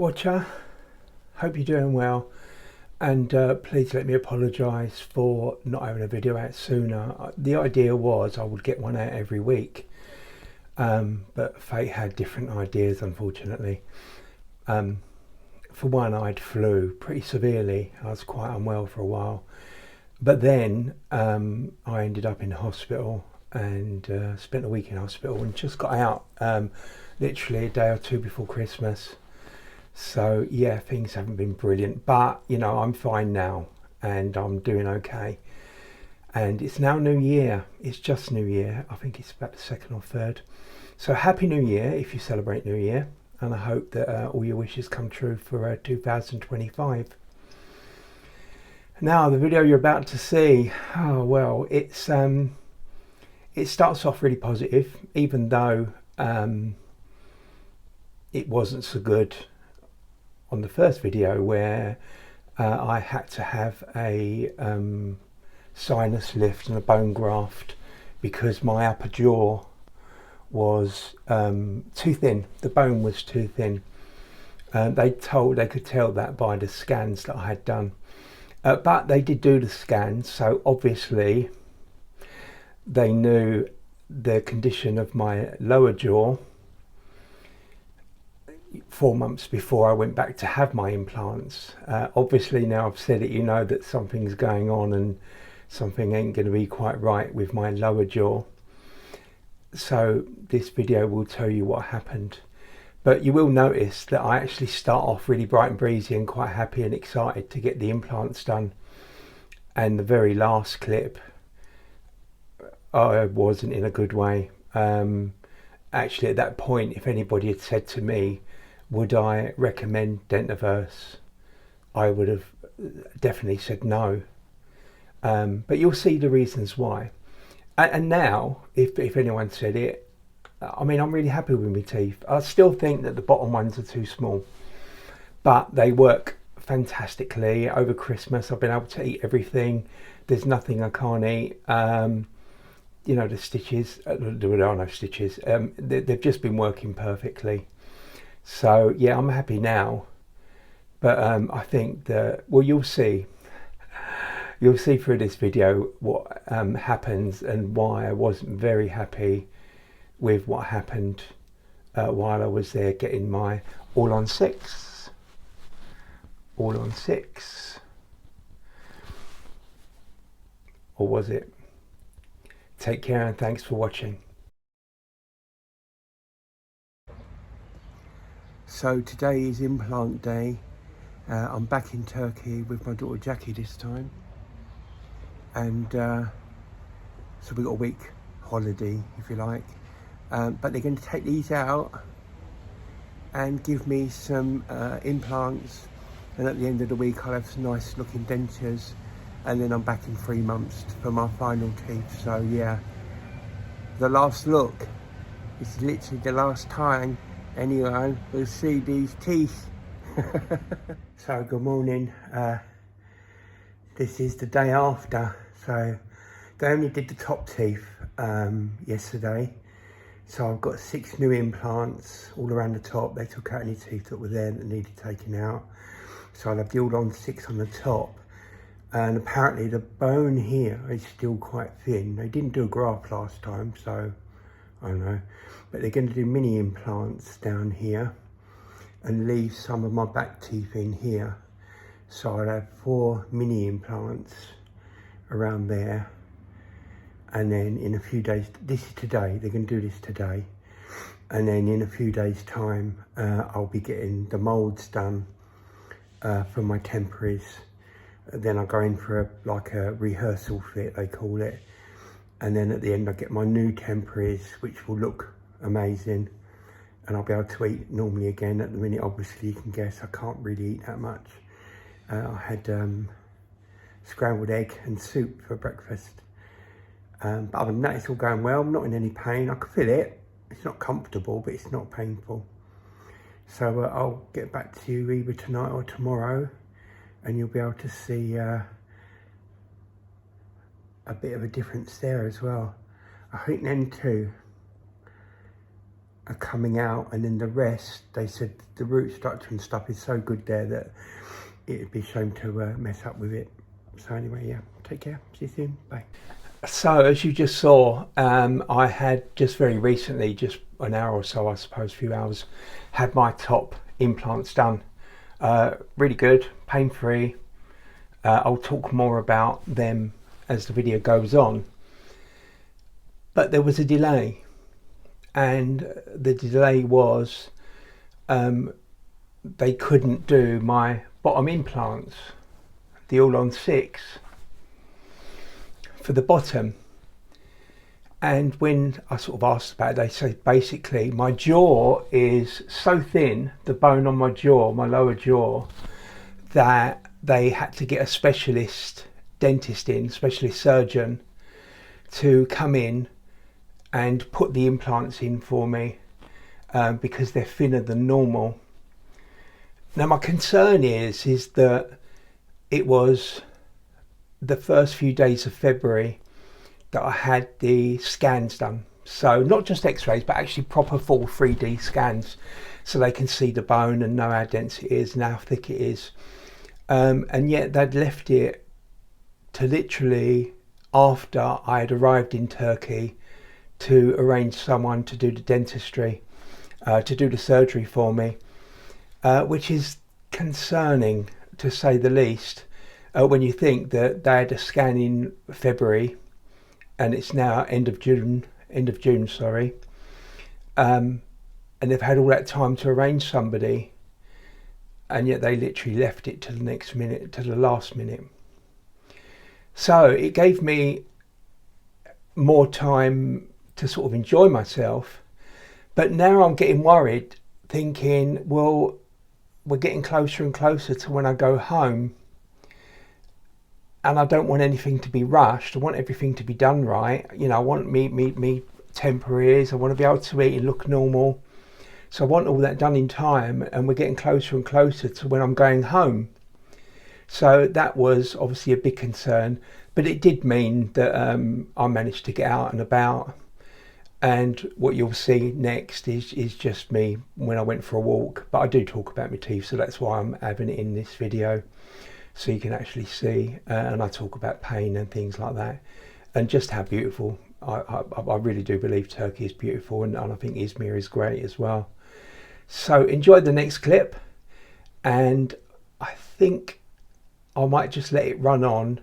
watcher. Hope you're doing well, and please let me apologise for not having a video out sooner. The idea was I would get one out every week, but fate had different ideas, unfortunately. For one, I'd flu pretty severely. I was quite unwell for a while, but then I ended up in hospital and spent a week in hospital and just got out literally a day or two before Christmas. So yeah, things haven't been brilliant, but you know, I'm fine now and I'm doing okay. And it's now New Year. It's just New Year. I think it's about the second or third. So happy New Year if you celebrate New Year, and I hope that all your wishes come true for 2025. Now the video you're about to see, oh well, it starts off really positive, even though it wasn't so good on the first video where I had to have a sinus lift and a bone graft because my upper jaw was too thin. The bone was too thin. They could tell that by the scans that I had done, but they did do the scans, so obviously they knew the condition of my lower jaw 4 months before I went back to have my implants. Obviously now I've said it, you know that something's going on and something ain't going to be quite right with my lower jaw. So this video will tell you what happened. But you will notice that I actually start off really bright and breezy and quite happy and excited to get the implants done. And the very last clip, I wasn't in a good way. Actually at that point, if anybody had said to me, would I recommend Dentaverse, I would have definitely said no. But you'll see the reasons why. And now, if anyone said it, I mean, I'm really happy with my teeth. I still think that the bottom ones are too small, but they work fantastically. Over Christmas, I've been able to eat everything. There's nothing I can't eat. You know, the stitches, there are no stitches. They've just been working perfectly. So yeah, I'm happy now. But I think that, well, you'll see through this video what happens and why I wasn't very happy with what happened while I was there getting my all on six. Or was it? Take care and thanks for watching. So today is implant day. I'm back in Turkey with my daughter Jackie this time. And so we've got a week holiday, if you like. But they're going to take these out and give me some implants. And at the end of the week, I'll have some nice looking dentures. And then I'm back in 3 months for my final teeth. So yeah, the last look. It's literally the last time anyone will see these teeth. So good morning. This is the day after. So they only did the top teeth yesterday. So I've got 6 new implants all around the top. They took out any teeth that were there that needed taken out. So I'll have the all on 6 on the top. And apparently the bone here is still quite thin. They didn't do a graft last time, so I don't know. But they're going to do mini implants down here and leave some of my back teeth in here. So I'll have 4 mini implants around there. And then in a few days, this is today, they're going to do this today. And then in a few days time, I'll be getting the molds done for my temporaries. Then I go in for a rehearsal fit, they call it. And then at the end I get my new temporaries, which will look amazing. And I'll be able to eat normally again. At the minute, obviously you can guess, I can't really eat that much. I had scrambled egg and soup for breakfast. But other than that, it's all going well. I'm not in any pain. I can feel it. It's not comfortable, but it's not painful. So I'll get back to you either tonight or tomorrow, and you'll be able to see a bit of a difference there as well. I think then too, are coming out, and then the rest, they said the root structure and stuff is so good there that it'd be a shame to mess up with it. So anyway, yeah, take care, see you soon, bye. So as you just saw, I had just very recently, just an hour or so, I suppose, a few hours, had my top implants done. Really good, pain-free. I'll talk more about them as the video goes on. But there was a delay, and the delay was they couldn't do my bottom implants, the all-on-6 for the bottom. And when I sort of asked about it, they said basically my jaw is so thin, the bone on my jaw, my lower jaw, that they had to get a specialist dentist in, specialist surgeon, to come in and put the implants in for me because they're thinner than normal. Now my concern is that it was the first few days of February that I had the scans done. So not just x-rays, but actually proper full 3D scans, so they can see the bone and know how dense it is and how thick it is. And yet they'd left it to literally after I had arrived in Turkey to arrange someone to do the dentistry, to do the surgery for me, which is concerning to say the least, when you think that they had a scan in February and it's now end of June, sorry, and they've had all that time to arrange somebody, and yet they literally left it to the next minute, to the last minute. So it gave me more time to sort of enjoy myself, but now I'm getting worried, thinking, well, we're getting closer and closer to when I go home, and I don't want anything to be rushed. I want everything to be done right. You know, I want me temporaries. I want to be able to eat and look normal. So I want all that done in time, and we're getting closer and closer to when I'm going home. So that was obviously a big concern, but it did mean that I managed to get out and about. And what you'll see next is just me when I went for a walk. But I do talk about my teeth, so that's why I'm having it in this video, so you can actually see. And I talk about pain and things like that, and just how beautiful. I really do believe Turkey is beautiful, and I think Izmir is great as well. So enjoy the next clip, and I think I might just let it run on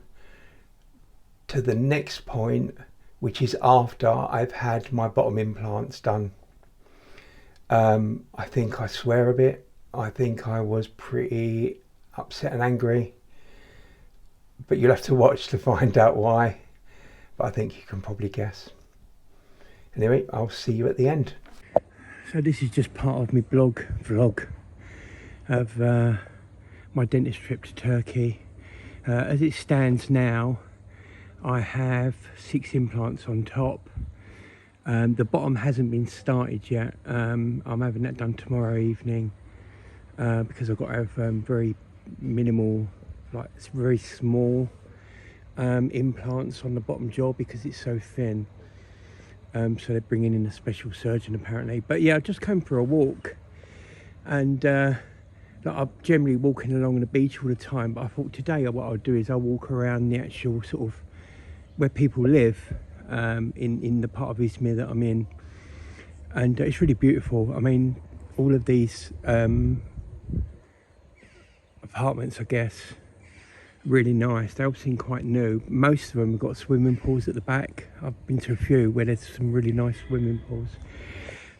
to the next point, which is after I've had my bottom implants done. I think I swear a bit. I think I was pretty upset and angry, but you'll have to watch to find out why. But I think you can probably guess. Anyway, I'll see you at the end. So this is just part of my vlog of my dentist trip to Turkey. As it stands now, I have 6 implants on top. The bottom hasn't been started yet. I'm having that done tomorrow evening because I've got to have very minimal, like very small implants on the bottom jaw because it's so thin. So they're bringing in a special surgeon apparently. But yeah, I've just come for a walk, and like I'm generally walking along the beach all the time, but I thought today what I'll do is I'll walk around the actual sort of where people live in the part of Izmir that I'm in, and it's really beautiful. I mean, all of these apartments, I guess, really nice. They all seem quite new. Most of them have got swimming pools at the back. I've been to a few where there's some really nice swimming pools,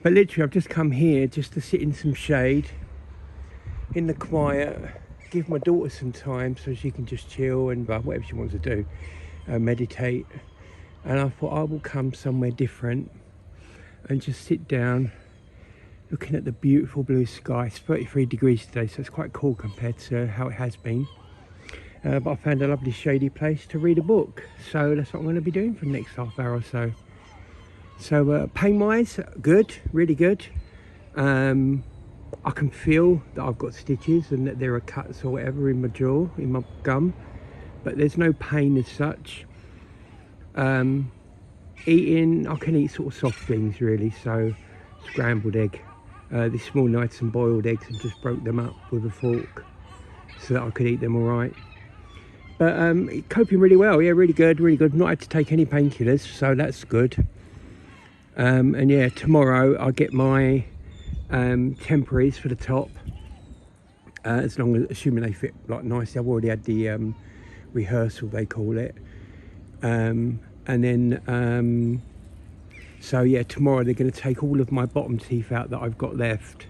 but literally I've just come here just to sit in some shade in the quiet, give my daughter some time so she can just chill and whatever she wants to do, meditate. And I thought I will come somewhere different and just sit down looking at the beautiful blue sky. It's 33 degrees today, so it's quite cool compared to how it has been. But I found a lovely shady place to read a book, so that's what I'm going to be doing for the next half hour or so. So pain wise, good, really good. I can feel that I've got stitches and that there are cuts or whatever in my jaw, in my gum, but there's no pain as such. Eating, I can eat sort of soft things really, so scrambled egg. This morning I had some boiled eggs and just broke them up with a fork so that I could eat them all right. But coping really well, yeah, really good, really good. Not had to take any painkillers, so that's good. And yeah, tomorrow I'll get my temporaries for the top, as long as, assuming they fit like nicely. I've already had the rehearsal, they call it. And then so yeah, tomorrow they're going to take all of my bottom teeth out that I've got left,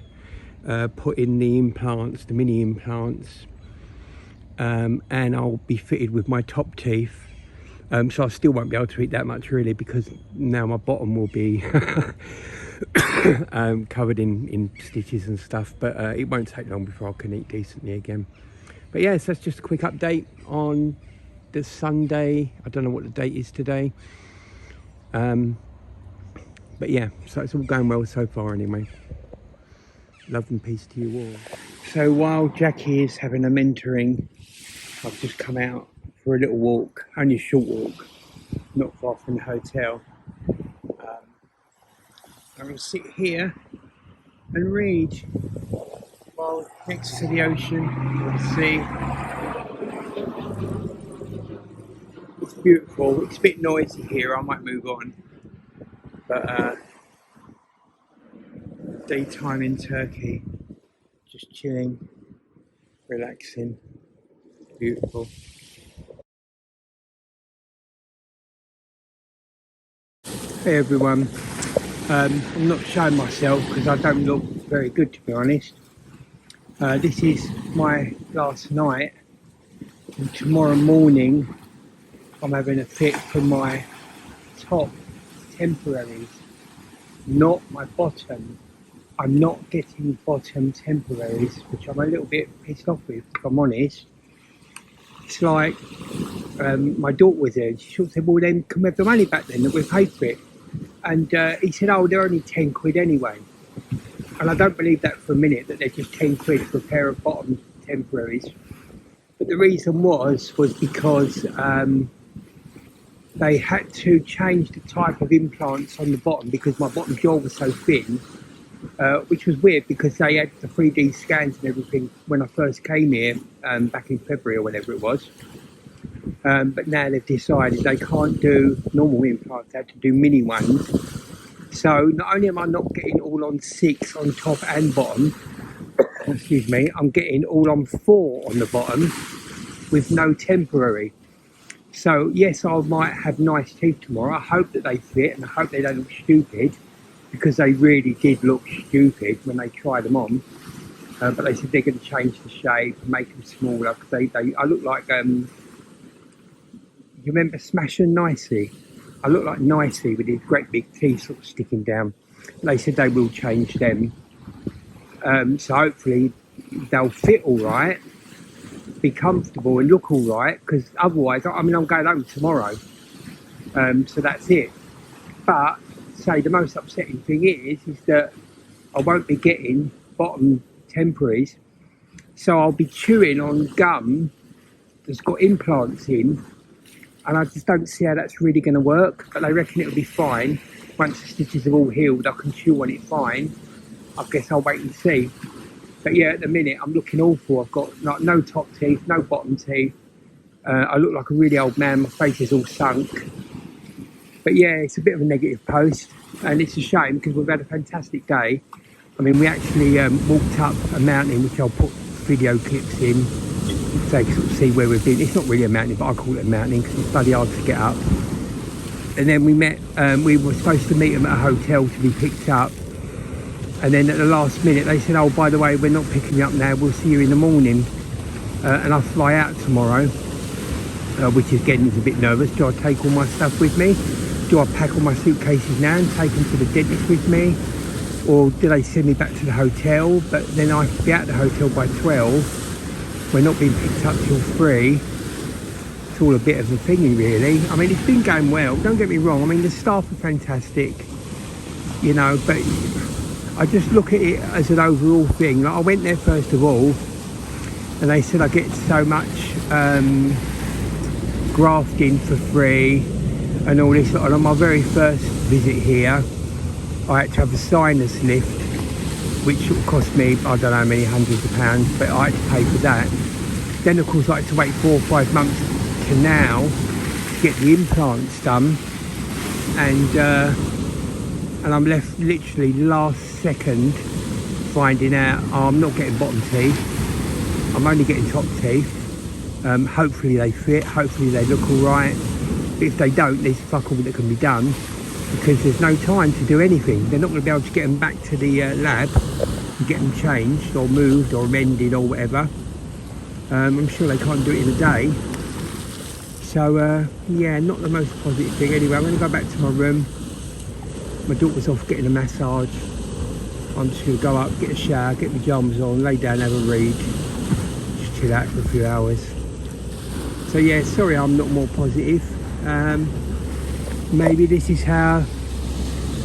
put in the implants, the mini implants, and I'll be fitted with my top teeth. So I still won't be able to eat that much really, because now my bottom will be covered in stitches and stuff, but it won't take long before I can eat decently again. But yes, that's just a quick update on the Sunday. I don't know what the date is today. But yeah, so it's all going well so far anyway. Love and peace to you all. So while Jackie is having a mentoring, I've just come out for a little walk, only a short walk, not far from the hotel. I'm going to sit here and read while next to the ocean, the sea. It's beautiful. It's a bit noisy here, I might move on. But daytime in Turkey, just chilling, relaxing, beautiful. Hey everyone, I'm not showing myself because I don't look very good, to be honest. This is my last night, and tomorrow morning I'm having a fit for my top temporaries, not my bottom. I'm not getting bottom temporaries, which I'm a little bit pissed off with, if I'm honest. It's like my daughter was there, and she said, well then can we have the money back then that we paid for it? And he said, oh, they're only 10 quid anyway. And I don't believe that for a minute, that they're just 10 quid for a pair of bottom temporaries. But the reason was because they had to change the type of implants on the bottom because my bottom jaw was so thin, which was weird because they had the 3D scans and everything when I first came here back in February or whenever it was. But now they've decided they can't do normal implants, they have to do mini ones. So not only am I not getting all on 6 on top and bottom, excuse me, I'm getting all on 4 on the bottom with no temporary. So yes, I might have nice teeth tomorrow. I hope that they fit and I hope they don't look stupid, because they really did look stupid when they tried them on. But they said they're going to change the shape, make them smaller, because I look like, you remember Smash and Nicey? I look like Nicey with his great big teeth sort of sticking down. They said they will change them. So hopefully they'll fit all right, be comfortable and look all right, because otherwise, I mean, I'm going home tomorrow. So that's it. But say the most upsetting thing is that I won't be getting bottom temporaries, so I'll be chewing on gum that's got implants in, and I just don't see how that's really going to work. But they reckon it'll be fine once the stitches are all healed. I can chew on it fine. I guess I'll wait and see. But yeah, at the minute I'm looking awful. I've got like no top teeth, no bottom teeth. I look like a really old man. My face is all sunk. But yeah, it's a bit of a negative post, and it's a shame because we've had a fantastic day. I mean, we actually walked up a mountain, which I'll put video clips in so you can sort of see where we've been. It's not really a mountain, but I call it a mountain because it's bloody hard to get up. And then we met, we were supposed to meet them at a hotel to be picked up. And then at the last minute, they said, oh, by the way, we're not picking you up now. We'll see you in the morning. And I fly out tomorrow, which again is a bit nervous. Do I take all my stuff with me? Do I pack all my suitcases now and take them to the dentist with me? Or do they send me back to the hotel? But then I have to be at the hotel by 12. We're not being picked up till 3. It's all a bit of a thingy, really. I mean, it's been going well. Don't get me wrong. I mean, the staff are fantastic, you know, but I just look at it as an overall thing. Like, I went there first of all, and they said I get so much grafting for free and all this. And on my very first visit here, I had to have a sinus lift, which sort of cost me, I don't know how many hundreds of pounds, but I had to pay for that. Then of course I had to wait 4 or 5 months to now to get the implants done, and I'm left literally last second finding out, oh, I'm not getting bottom teeth, I'm only getting top teeth. Hopefully they fit, hopefully they look all right. But if they don't, there's fuck all that can be done, because there's no time to do anything. They're not going to be able to get them back to the lab and get them changed or moved or mended or whatever. I'm sure they can't do it in a day. So yeah, not the most positive thing. Anyway, I'm going to go back to my room. My daughter's off getting a massage. I'm just going to go up, get a shower, get my pajamas on, lay down, have a read, just chill out for a few hours. So yeah, sorry I'm not more positive. Maybe this is how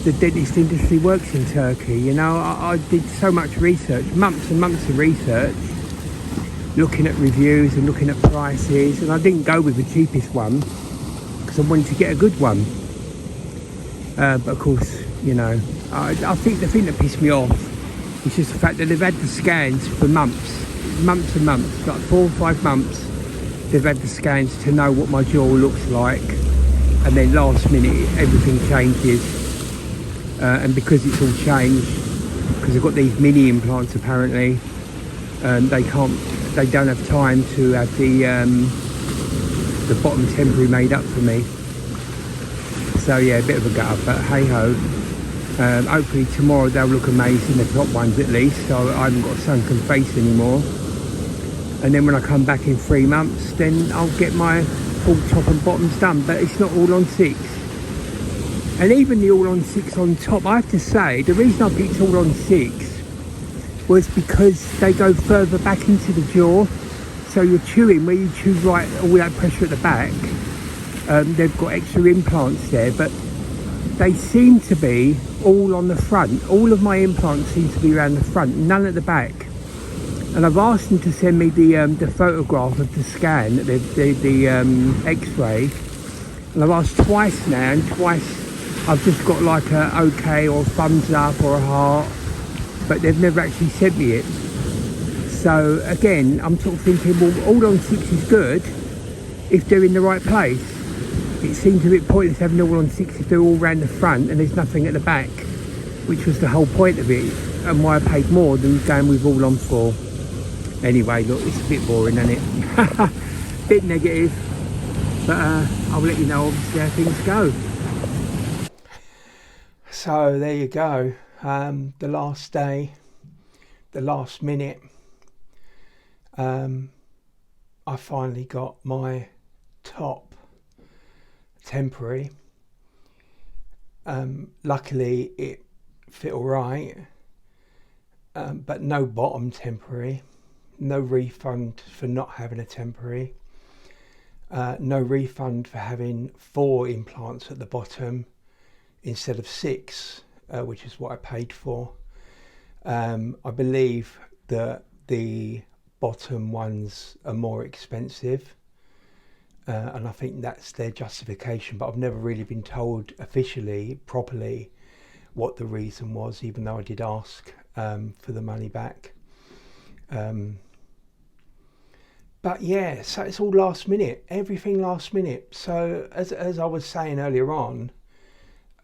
the dentist industry works in Turkey. You know, I did so much research, months and months of research, looking at reviews and looking at prices, and I didn't go with the cheapest one because I wanted to get a good one. But of course, you know, I think the thing that pissed me off is just the fact that they've had the scans for months and months, like 4 or 5 months. They've had the scans to know what my jaw looks like, and then last minute everything changes, and because it's all changed, because I've got these mini implants apparently, they don't have time to have the bottom temporary made up for me. So yeah, a bit of a gutter, but hey ho. Hopefully tomorrow they'll look amazing, the top ones at least, so I haven't got a sunken face anymore. And then when I come back in 3 months, then I'll get my full top and bottoms done, but it's not all on 6. And even the all on 6 on top, I have to say, the reason I picked all on 6 was because they go further back into the jaw, so you're chewing, where you chew right, all that pressure at the back, they've got extra implants there, but they seem to be all on the front. All of my implants seem to be around the front, none at the back. And I've asked them to send me the photograph of the scan, the x-ray, and I've asked twice now, and twice I've just got like a okay or thumbs up or a heart, but they've never actually sent me it. So again, I'm sort of thinking, well, all on 6 is good if they're in the right place. It seems a bit pointless having all on 6 if they're all round the front and there's nothing at the back, which was the whole point of it, and why I paid more than going with all on 4. Anyway, look, it's a bit boring, isn't it? Bit negative, but I'll let you know obviously how things go. So there you go, the last day, the last minute, I finally got my top temporary. Luckily it fit all right, but no bottom temporary. No refund for not having a temporary, no refund for having 4 implants at the bottom instead of 6, which is what I paid for. I believe that the bottom ones are more expensive, and I think that's their justification, but I've never really been told officially, properly, what the reason was, even though I did ask for the money back. But yeah, so it's all last minute, everything last minute. So as I was saying earlier on,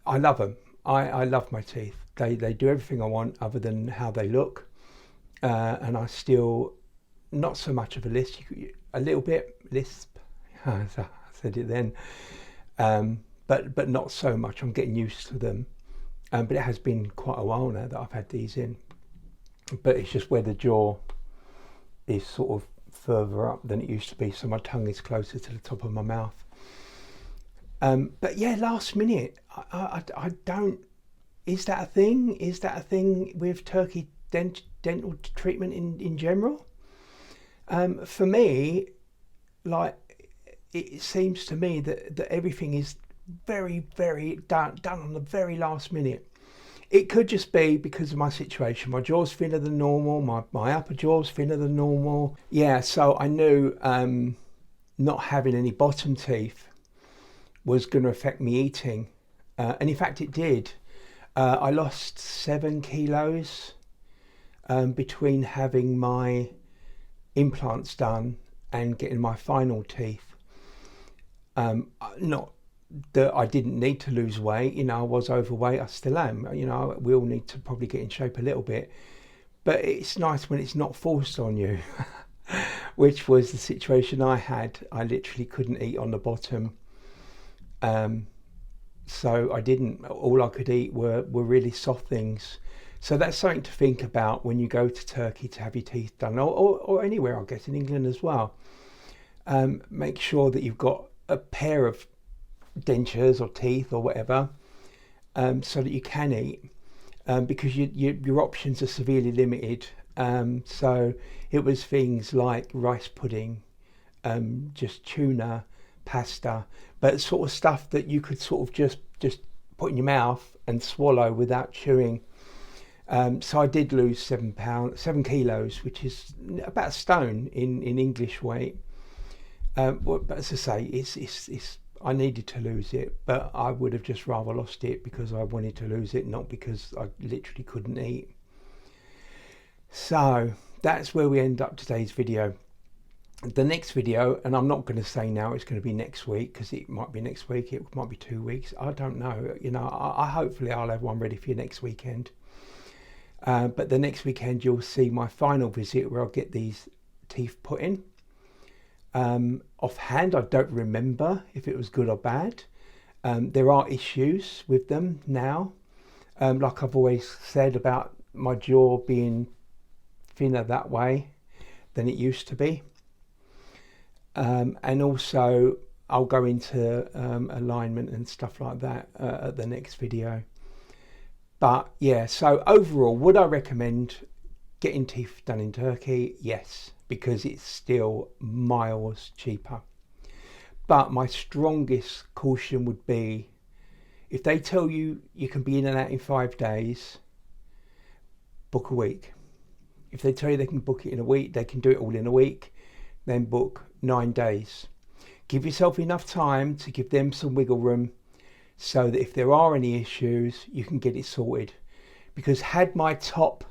I love them. I love my teeth. They do everything I want other than how they look. And I still, not so much of a lisp, a little bit lisp, I said it then, but not so much. I'm getting used to them. But it has been quite a while now that I've had these in. But it's just where the jaw is sort of further up than it used to be, so my tongue is closer to the top of my mouth. But yeah, last minute, I don't, is that a thing? Is that a thing with Turkey dental treatment in general? For me, like, it seems to me that everything is very, very done on the very last minute. It could just be because of my situation. My jaw's thinner than normal. My upper jaw's thinner than normal. Yeah, so I knew not having any bottom teeth was going to affect me eating. And in fact, it did. I lost 7 kilos between having my implants done and getting my final teeth. Not that I didn't need to lose weight, you know, I was overweight, I still am, you know, we all need to probably get in shape a little bit, but it's nice when it's not forced on you, which was the situation I had. I literally couldn't eat on the bottom. So I didn't. All I could eat were really soft things. So that's something to think about when you go to Turkey to have your teeth done, or anywhere, I guess, in England as well. Make sure that you've got a pair of dentures or teeth or whatever, so that you can eat, because your options are severely limited. So it was things like rice pudding, just tuna, pasta, but sort of stuff that you could sort of just put in your mouth and swallow without chewing. So I did lose 7 kilos, which is about a stone in English weight. But as I say, it's I needed to lose it, but I would have just rather lost it because I wanted to lose it, not because I literally couldn't eat. So that's where we end up today's video. The next video, and I'm not going to say now it's going to be next week, because it might be next week, it might be 2 weeks, I don't know. You know, I hopefully I'll have one ready for you next weekend. But the next weekend you'll see my final visit where I'll get these teeth put in. Offhand, I don't remember if it was good or bad. There are issues with them now, like I've always said about my jaw being thinner that way than it used to be. And also I'll go into alignment and stuff like that at the next video. But yeah, so overall, would I recommend getting teeth done in Turkey? Yes, because it's still miles cheaper. But my strongest caution would be, if they tell you you can be in and out in 5 days, book a week. If they tell you they can book it in a week, they can do it all in a week, then book 9 days. Give yourself enough time to give them some wiggle room, so that if there are any issues, you can get it sorted. Because had my top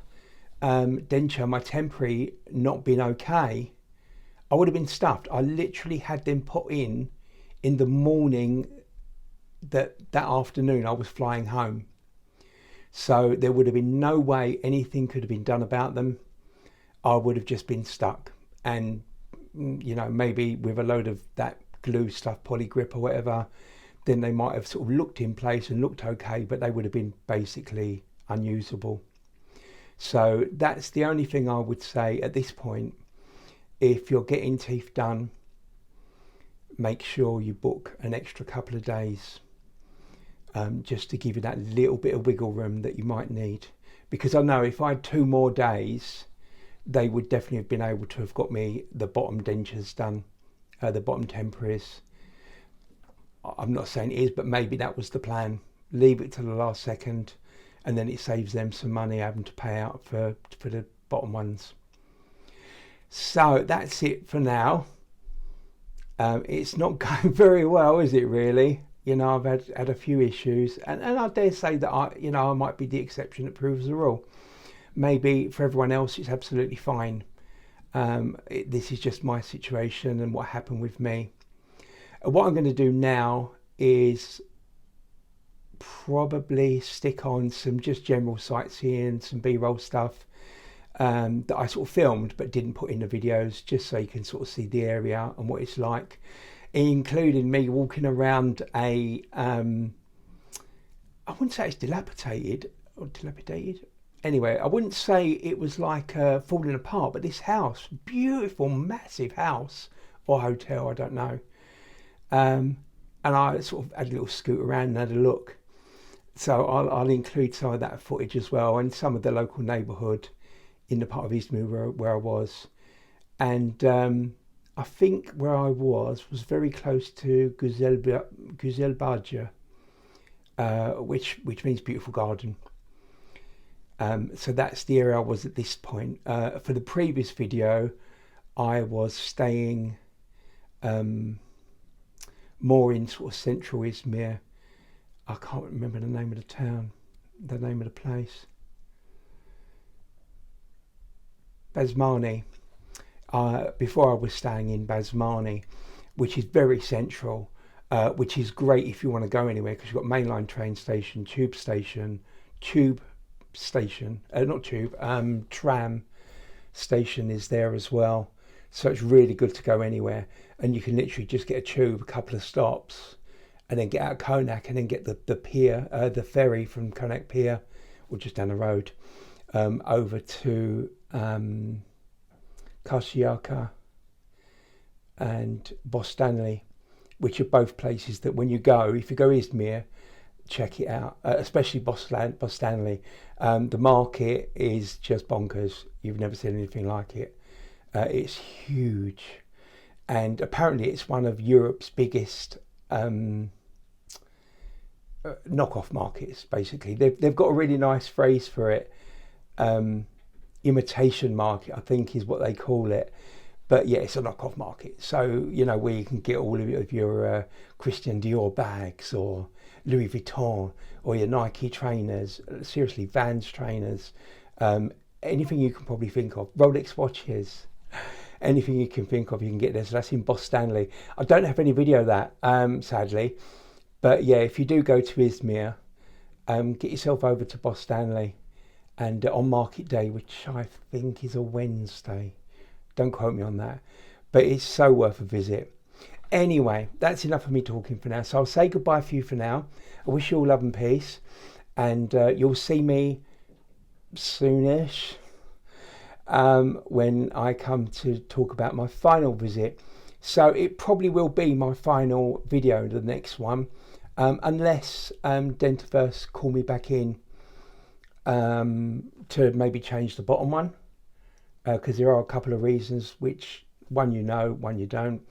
denture, my temporary, not been okay, I would have been stuffed. I literally had them put in the morning that afternoon I was flying home. So there would have been no way anything could have been done about them. I would have just been stuck. And, you know, maybe with a load of that glue stuff, polygrip or whatever, then they might have sort of looked in place and looked okay, but they would have been basically unusable. So that's the only thing I would say at this point. If you're getting teeth done, make sure you book an extra couple of days, just to give you that little bit of wiggle room that you might need. Because I know if I had 2 more days, they would definitely have been able to have got me the bottom dentures done, the bottom temporaries. I'm not saying it is, but maybe that was the plan. Leave it to the last second, and then it saves them some money having to pay out for the bottom ones. So that's it for now. It's not going very well, is it really? You know, I've had a few issues, and I dare say that I might be the exception that proves the rule. Maybe for everyone else it's absolutely fine. This is just my situation and what happened with me. What I'm going to do now is probably stick on some just general sightseeing, some B-roll stuff that I sort of filmed but didn't put in the videos, just so you can sort of see the area and what it's like, including me walking around I wouldn't say it's dilapidated. Anyway, I wouldn't say it was like falling apart, but this house, beautiful, massive house or hotel, I don't know. And I sort of had a little scoot around and had a look. So I'll include some of that footage as well, and some of the local neighbourhood in the part of Izmir where I was. And I think where I was very close to Güzelbahçe, which means beautiful garden. So that's the area I was at this point. For the previous video, I was staying more in sort of central Izmir. I can't remember the name of the town. the name of the place. Basmani. Before I was staying in Basmani, which is very central, which is great if you want to go anywhere because you've got mainline train station, tram station is there as well. So it's really good to go anywhere, and you can literally just get a tube, a couple of stops, and then get out of Konak and then get the pier, the ferry from Konak Pier, or just down the road, over to Karşıyaka and Bostanli, which are both places that when you go, if you go Izmir, check it out, especially Bostanli. The market is just bonkers. You've never seen anything like it. It's huge, and apparently it's one of Europe's biggest knockoff markets. Basically, they've got a really nice phrase for it. Imitation market, I think, is what they call it. But yeah, it's a knockoff market. So, you know, where you can get all of your Christian Dior bags or Louis Vuitton or your Nike trainers, seriously, Vans trainers, anything you can probably think of, Rolex watches, anything you can think of, you can get there. So that's in Bostanli. I don't have any video of that, sadly. But yeah, if you do go to Izmir, get yourself over to Bostanli. And on market day, which I think is a Wednesday. Don't quote me on that. But it's so worth a visit. Anyway, that's enough of me talking for now. So I'll say goodbye for you for now. I wish you all love and peace. And you'll see me soonish when I come to talk about my final visit. So it probably will be my final video, the next one. Unless Dentiverse call me back in to maybe change the bottom one, because there are a couple of reasons, which one you know, one you don't,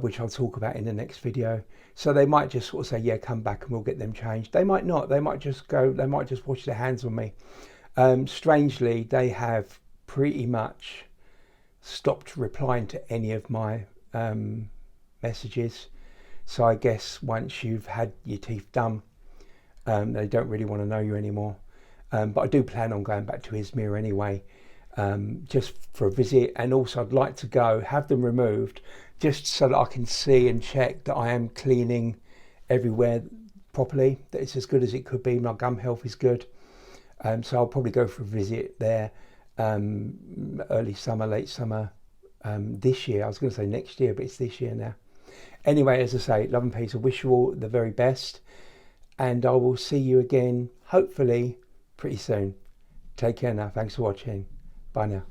which I'll talk about in the next video. So they might just sort of say, yeah, come back and we'll get them changed. They might not. They might just wash their hands on me. Strangely, they have pretty much stopped replying to any of my messages. So I guess once you've had your teeth done, they don't really want to know you anymore. But I do plan on going back to Izmir anyway, just for a visit. And also I'd like to go have them removed just so that I can see and check that I am cleaning everywhere properly, that it's as good as it could be. My gum health is good. So I'll probably go for a visit there early summer, late summer this year. I was going to say next year, but it's this year now. Anyway, as I say, love and peace. I wish you all the very best. And I will see you again, hopefully, pretty soon. Take care now. Thanks for watching. Bye now.